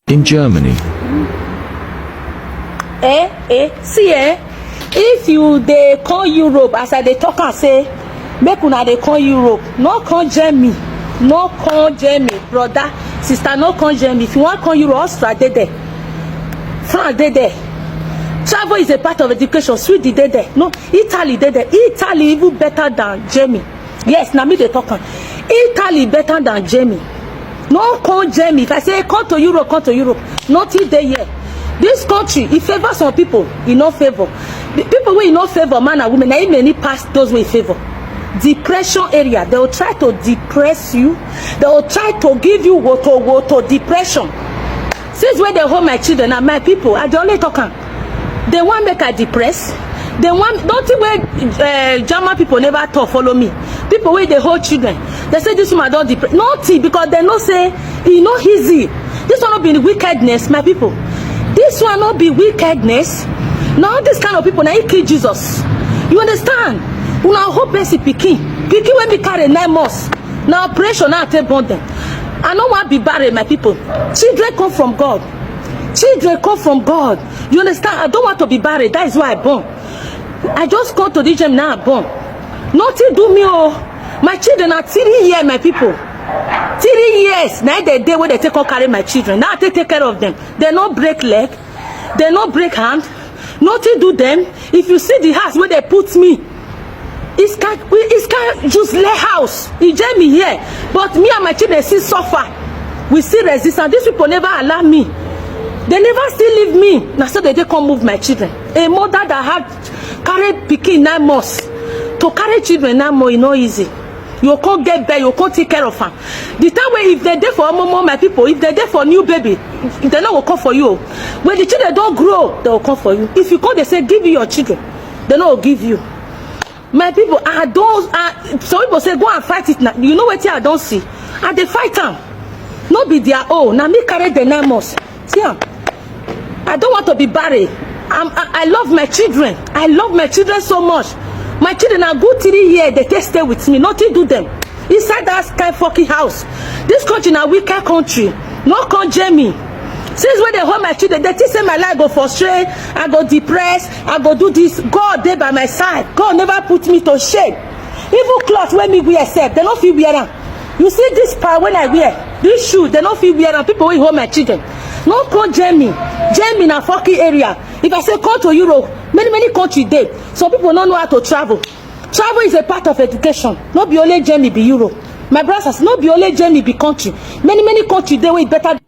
in Germany. See if you dey call Europe as I dey talk and say make una dey call Europe, no call Germany, no call Germany, brother sister, no call Germany. If you want call Europe, Austria dey there, France dey there. Travel is a part of education. Sweden dey there, no, Italy dey there. Italy even better than Germany. Yes, na me dey talk am. Italy better than Germany. No call Germany. If I say come to Europe, nothing dey here. This country, it favor some people, it no favor. The people wey no favor, man and women, na many pass those wey favor. Depression area, they will try to depress you. They will try to give you woto depression. Since when they hold my children and my people, I dey only talk am. They want make I depress. They want nothing wey German people never talk follow me. People wey dey hold children, they say this woman don depress. Nothing, because they know say e no easy. This one no be wickedness, my people. This one not be wickedness. Now this kind of people now he kill Jesus. You understand? Una hope person pikin when be carry 9 months. Now operation now take born them. I don't want to be buried, my people. Children come from God. Children come from God. You understand? I don't want to be buried. That is why I born. I just come to the gym now. I born. Nothing do me. Oh, my children are 3 years, my people. 3 years. Now the day when they take carry my children. Now I take care of them. They no break leg. They no break hand. Nothing do them. If you see the house where they put me, it's can't just lay house. He join me here. But me and my children still suffer. We still resist. And these people never allow me. They never still leave me. Now so they come move my children. A mother that had carried pikin 9 months to carry children 9 months is not easy. You can't get there, you can't take care of them. The time where if they're there for mama, my people, if they're there for new baby, they not will come for you. When the children don't grow, they will come for you. If you call, they say give you your children, they not will give you. My people, I don't. Some people say go and fight it now. You know what I don't see? And they fight them. Not be their own. Now me carry the 9 months. See, I don't want to be buried. I love my children. I love my children so much. My children are good 3 years. They stay with me. Nothing do them. Inside that kind of fucking house. This country is a wicked country. No call Jamie. Since when they hold my children, they think say my life go frustrate, I go depressed, I go do this. God there by my side. God never put me to shame. Even clothes when me wear self, they don't feel wear them. You see this part when I wear this shoe, they don't feel wear them. People will hold my children. No call Jamie. Jamie in a fucking area. If I say come to Europe, many countries there. Some people don't know how to travel. Travel is a part of education. Not be only Jamie be Europe. My brothers, not be only Jamie be country. Many countries there way better.